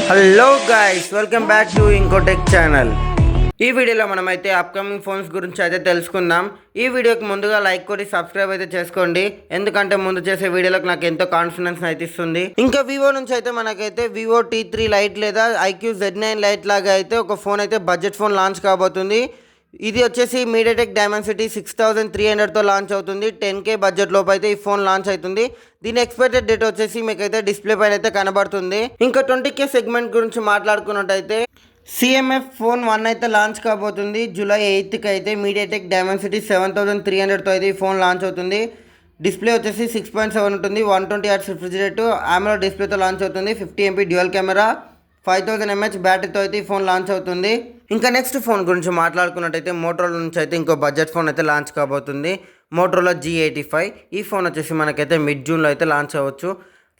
Hello guys, welcome back to ఇంకోటెక్ channel. ఈ వీడియోలో మనమైతే అప్కమింగ్ ఫోన్స్ గురించి అయితే తెలుసుకుందాం. ఈ వీడియోకి ముందుగా లైక్ కొట్టి సబ్స్క్రైబ్ అయితే చేసుకోండి, ఎందుకంటే ముందు చేసే వీడియోలకు నాకు ఎంతో కాన్ఫిడెన్స్ అయితే ఇస్తుంది. ఇంకా వివో నుంచి అయితే మనకైతే వివో T3 లైట్ లేదా IQ Z9 లైట్ లాగా అయితే ఒక ఫోన్ అయితే బడ్జెట్ ఫోన్ లాంచ్ కాబోతుంది. ఇది వచ్చేసి మీడియాటెక్ డైమెన్సిటీ 6300తో లాంచ్ అవుతుంది. 10K బడ్జెట్ లోపు అయితే ఈ ఫోన్ లాంచ్ అవుతుంది. దీని ఎక్స్పెక్టెడ్ డేట్ వచ్చేసి మీకైతే డిస్ప్లే పైన అయితే కనబడుతుంది. ఇంకా 20K సెగ్మెంట్ గురించి మాట్లాడుకున్నట్టయితే CMF ఫోన్ 1 అయితే లాంచ్ కాబోతుంది. జూలై 8కి అయితే మీడియాటెక్ డైమెన్సిటీ 7300తో అయితే ఈ ఫోన్ లాంచ్ అవుతుంది. డిస్ప్లే వచ్చేసి 6.7 ఉంటుంది. 120Hz రిఫ్రెష్ రేట్, AMOLED డిస్ప్లేతో లాంచ్ అవుతుంది. 50MP డ్యూయల్ కెమెరా, 5000 mAh బ్యాటరీతో అయితే ఈ ఫోన్ లాంచ్ అవుతుంది. ఇంకా నెక్స్ట్ ఫోన్ గురించి మాట్లాడుకున్నట్టయితే మోటరోలా నుంచి అయితే ఇంకో బడ్జెట్ ఫోన్ అయితే లాంచ్ కాబోతుంది. Motorola G85. ఈ ఫోన్ వచ్చేసి మనకైతే మిడ్ జూన్లో అయితే లాంచ్ అవ్వచ్చు.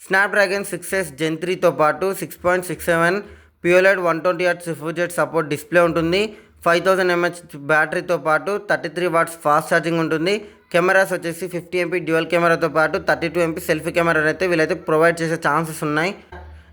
స్నాప్డ్రాగన్ 6S Gen 3తో పాటు 6.67 POLED 120Hz refresh rate support display ఉంటుంది. 5000 mAh బ్యాటరీతో పాటు 33 వాట్స్ ఫాస్ట్ ఛార్జింగ్ ఉంటుంది. కెమెరాస్ వచ్చేసి 50MP డ్యూయల్ కెమెరాతో పాటు 32MP సెల్ఫీ కెమెరా అయితే వీళ్ళైతే ప్రొవైడ్ చేసే ఛాన్సెస్ ఉన్నాయి.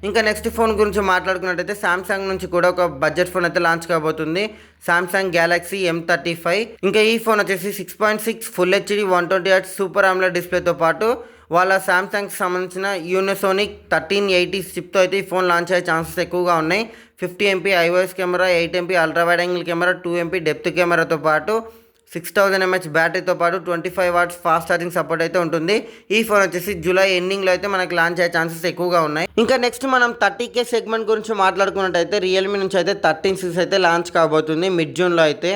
ఇంకా నెక్స్ట్ ఫోన్ గురించి మాట్లాడుకున్నట్టయితే శాంసంగ్ నుంచి కూడా ఒక బడ్జెట్ ఫోన్ అయితే లాంచ్ కాబోతుంది. Samsung Galaxy M35. ఇంకా ఈ ఫోన్ వచ్చేసి 6.6 full HD 120Hz super AMOLED డిస్ప్లేతో పాటు వాళ్ళ శాంసంగ్కి సంబంధించిన యూనిసోనిక్ 1380 చిప్తో అయితే ఈ ఫోన్ లాంచ్ అయ్యే ఛాన్సెస్ ఎక్కువగా ఉన్నాయి. 50MP iOS camera, 8MP ultra wide angle camera, 2MP depth కెమెరాతో పాటు 6000 mAh బ్యాటరీతో పాటు 25 వాట్స్ ఫాస్ట్ ఛార్జింగ్ సపోర్ట్ అయితే ఉంటుంది. ఈ ఫోన్ వచ్చేసి జూలై ఎండింగ్లో అయితే మనకి లాంచ్ అయ్యే ఛాన్సెస్ ఎక్కువగా ఉన్నాయి. ఇంకా నెక్స్ట్ మనం 30K సెగ్మెంట్ గురించి మాట్లాడుకున్నట్టయితే రియల్మీ నుంచి అయితే 13 series అయితే లాంచ్ కాబోతుంది మిడ్ జూన్లో అయితే.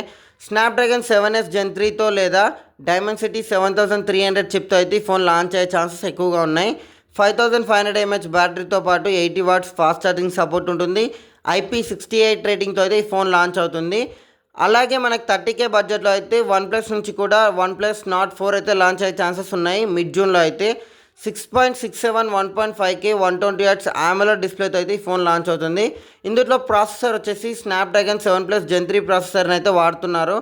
స్నాప్డ్రాగన్ 7S Gen 3తో లేదా డైమెన్సిటీ 7300 చిప్తో అయితే ఈ ఫోన్ లాంచ్ అయ్యే ఛాన్సెస్ ఎక్కువగా ఉన్నాయి. 5500 mAh బ్యాటరీతో పాటు 80 వాట్స్ ఫాస్ట్ ఛార్జింగ్ సపోర్ట్ ఉంటుంది. IP68 రేటింగ్తో అయితే ఈ ఫోన్ లాంచ్ అవుతుంది. అలాగే మనకి 30K బడ్జెట్లో అయితే OnePlus నుంచి కూడా OnePlus Nord 4 అయితే లాంచ్ అయ్యే ఛాన్సెస్ ఉన్నాయి మిడ్ జూన్లో అయితే. 6.67 1.5K 120Hz AMOLED డిస్ప్లేతో అయితే ఈ ఫోన్ లాంచ్ అవుతుంది. ఇందులో ప్రాసెసర్ వచ్చేసి స్నాప్డ్రాగన్ 7+ Gen 3 ప్రాసెసర్ని అయితే వాడుతున్నారు.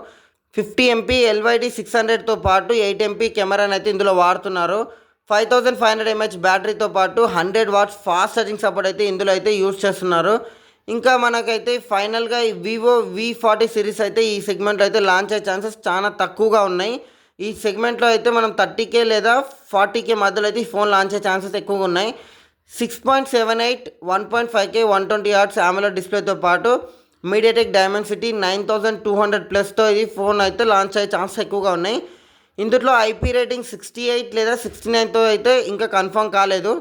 50MP LYD 600తో పాటు 8MP కెమెరాని అయితే ఇందులో వాడుతున్నారు. 5500 mAh బ్యాటరీతో పాటు 100 వాట్స్ ఫాస్ట్ ఛార్జింగ్ సపోర్ట్ అయితే ఇందులో అయితే యూజ్ చేస్తున్నారు. ఇంకా మనకైతే ఫైనల్గా ఈ వివో V40 సిరీస్ అయితే ఈ సెగ్మెంట్లో అయితే లాంచ్ అయ్యే ఛాన్సెస్ చాలా తక్కువగా ఉన్నాయి. ఈ సెగ్మెంట్లో అయితే మనం 30K లేదా 40K మధ్యలో అయితే ఈ ఫోన్ లాంచ్ అయ్యే ఛాన్సెస్ ఎక్కువగా ఉన్నాయి. 6.78 1.5K 120Hz AMOLED డిస్ప్లేతో పాటు మీడియాటెక్ డైమెన్సిటీ 9200+తో ఈ ఫోన్ అయితే లాంచ్ అయ్యే ఛాన్సెస్ ఎక్కువగా ఉన్నాయి. ఇందులో IP రేటింగ్ 68 లేదా 69తో అయితే ఇంకా కన్ఫర్మ్ కాలేదు.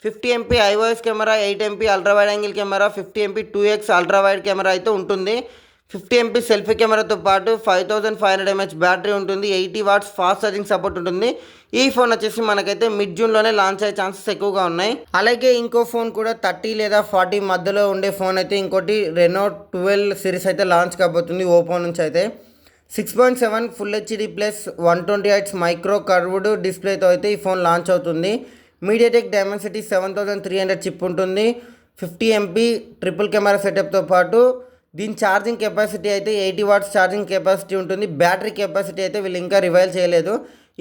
50MP iOS camera, 8MP ultra wide angle camera, 50MP 2x ultra wide camera అయితే ఉంటుంది. 50MP సెల్ఫీ కెమెరాతో పాటు 5500 mAh బ్యాటరీ ఉంటుంది. 80 వాట్స్ ఫాస్ట్ ఛార్జింగ్ సపోర్ట్ ఉంటుంది. ఈ ఫోన్ వచ్చేసి మనకైతే మిడ్ జూన్లోనే లాంచ్ అయ్యే ఛాన్సెస్ ఎక్కువగా ఉన్నాయి. అలాగే ఇంకో ఫోన్ కూడా 30 లేదా 40 మధ్యలో ఉండే ఫోన్ అయితే ఇంకోటి Reno 12 సిరీస్ అయితే లాంచ్ కాబోతుంది ఓపో నుంచి అయితే. 6.7 full HD plus 120Hz micro curved డిస్ప్లేతో అయితే ఈ ఫోన్ లాంచ్ అవుతుంది. మీడియాటెక్ డైమెన్సిటీ 7300 చిప్ ఉంటుంది. 50MP ట్రిపుల్ కెమెరా సెటప్తో పాటు దీని ఛార్జింగ్ కెపాసిటీ అయితే 80 వాట్స్ ఛార్జింగ్ కెపాసిటీ ఉంటుంది. బ్యాటరీ కెపాసిటీ అయితే వీళ్ళు ఇంకా రివైల్ చేయలేదు.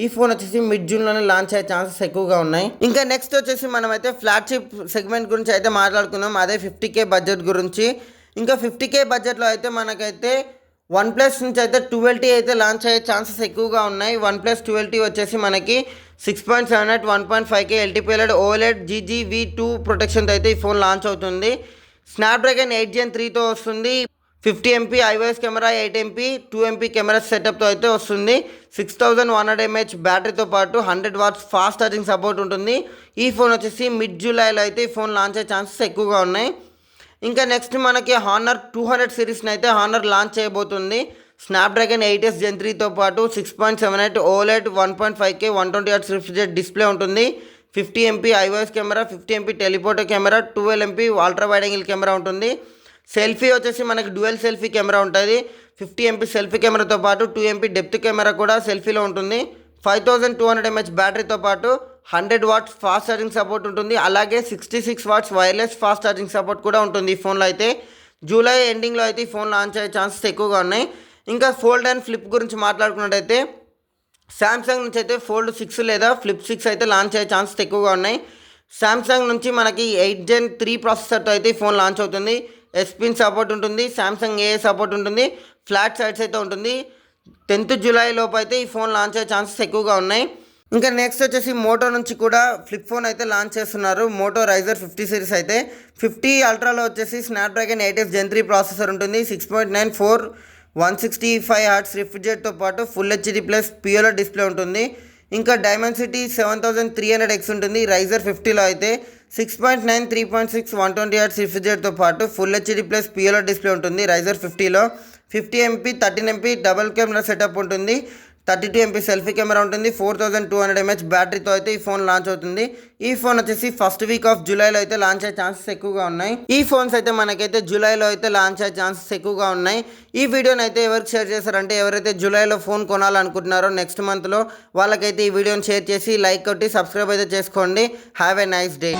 ఈ ఫోన్ వచ్చేసి మిడ్ జూన్లోనే లాంచ్ అయ్యే ఛాన్సెస్ ఎక్కువగా ఉన్నాయి. ఇంకా నెక్స్ట్ వచ్చేసి మనమైతే ఫ్లాగ్షిప్ సెగ్మెంట్ గురించి అయితే మాట్లాడుకుందాం, అదే 50K బడ్జెట్ గురించి. ఇంకా 50K బడ్జెట్లో అయితే మనకైతే OnePlus నుంచి అయితే 12T అయితే లాంచ్ అయ్యే ఛాన్సెస్ ఎక్కువగా ఉన్నాయి. OnePlus 12T వచ్చేసి మనకి 6.78 1.5K LTPOLED OLED GGV2 ప్రొటెక్షన్తో అయితే ఈ ఫోన్ లాంచ్ అవుతుంది. స్నాప్డ్రాగన్ 8 Gen 3తో వస్తుంది. 50MP iOS camera, 8MP 2MP camera సెటప్తో అయితే వస్తుంది. 6100 mAh బ్యాటరీతో పాటు 100 వాట్స్ ఫాస్ట్ ఛార్జింగ్ సపోర్ట్ ఉంటుంది. ఈ ఫోన్ వచ్చేసి మిడ్ జూలైలో అయితే ఈ ఫోన్ లాంచ్ అయ్యే ఛాన్సెస్ ఎక్కువగా ఉన్నాయి. ఇంకా నెక్స్ట్ మనకి Honor 200 సిరీస్ని అయితే Honor లాంచ్ చేయబోతుంది. స్నాప్డ్రాగన్ 8S Gen 3తో పాటు 6.78 OLED 1.5K 120Hz refresh rate display ఉంటుంది. 50MP iOS camera, 50MP telephoto camera, 12MP ultra wide angle camera ఉంటుంది. సెల్ఫీ వచ్చేసి మనకి డ్యూయల్ సెల్ఫీ కెమెరా ఉంటుంది. 50MP సెల్ఫీ కెమెరాతో పాటు 2MP డెప్త్ కెమెరా కూడా సెల్ఫీలో ఉంటుంది. 5200 mAh బ్యాటరీతో పాటు 100 వాట్స్ ఫాస్ట్ ఛార్జింగ్ సపోర్ట్ ఉంటుంది. అలాగే 66 watts wireless fast charging support కూడా ఉంటుంది ఈ ఫోన్లో అయితే. జూలై ఎండింగ్లో అయితే ఈ ఫోన్ లాంచ్ అయ్యే ఛాన్సెస్ ఎక్కువగా ఉన్నాయి. ఇంకా ఫోల్డ్ అండ్ ఫ్లిప్ గురించి మాట్లాడుకున్నట్టయితే శాంసంగ్ నుంచి అయితే ఫోల్డ్ 6 లేదా ఫ్లిప్ 6 అయితే లాంచ్ అయ్యే ఛాన్సెస్ ఎక్కువగా ఉన్నాయి. సామ్సంగ్ నుంచి మనకి 8 Gen 3 ప్రాసెసర్తో అయితే ఈ ఫోన్ లాంచ్ అవుతుంది. ఎస్పిన్ సపోర్ట్ ఉంటుంది, సామ్సంగ్ ఏఏ సపోర్ట్ ఉంటుంది, ఫ్లాట్ సైడ్స్ అయితే ఉంటుంది. 10th జూలై లోపు అయితే ఈ ఫోన్ లాంచ్ అయ్యే ఛాన్సెస్ ఎక్కువగా ఉన్నాయి. ఇంకా నెక్స్ట్ వచ్చేసి మోటో నుంచి కూడా ఫ్లిప్ ఫోన్ అయితే లాంచ్ చేస్తున్నారు. మోటో రైజర్ 50 సిరీస్ అయితే 50 అల్ట్రాలో వచ్చేసి స్నాప్డ్రాగన్ 8F Gen 3 ప్రాసెసర్ ఉంటుంది. 6.94 165 హర్ట్స్ రిఫ్రెష్ రేట్తో పాటు full HD plus POL display ఉంటుంది. ఇంకా డైమెన్సిటీ 7300X ఉంటుంది. రైజర్ 50లో అయితే 6.9 3.6 120 హర్ట్స్ రిఫ్రెష్ రేట్తో పాటు full HD plus POL display ఉంటుంది. రైజర్ 50లో 50 MP 13 MP double camera setup ఉంటుంది. 32 MP సెల్ఫీ కెమెరా ఉంటుంది. 4200 mAh బ్యాటరీతో అయితే ఈ ఫోన్ లాంచ్ అవుతుంది. ఈ ఫోన్ వచ్చేసి ఫస్ట్ వీక్ ఆఫ్ జూలైలో అయితే లాంచ్ అయ్యే ఛాన్సెస్ ఎక్కువగా ఉన్నాయి. ఈ ఫోన్స్ అయితే మనకైతే జూలైలో అయితే లాంచ్ అయ్యే ఛాన్సెస్ ఎక్కువగా ఉన్నాయి. ఈ వీడియోని అయితే ఎవరికి షేర్ చేశారంటే ఎవరైతే జూలైలో ఫోన్ కొనాలనుకుంటున్నారో నెక్స్ట్ మంత్లో వాళ్ళకైతే ఈ వీడియోని షేర్ చేసి లైక్ కొట్టి సబ్స్క్రైబ్ అయితే చేసుకోండి. Have a nice day.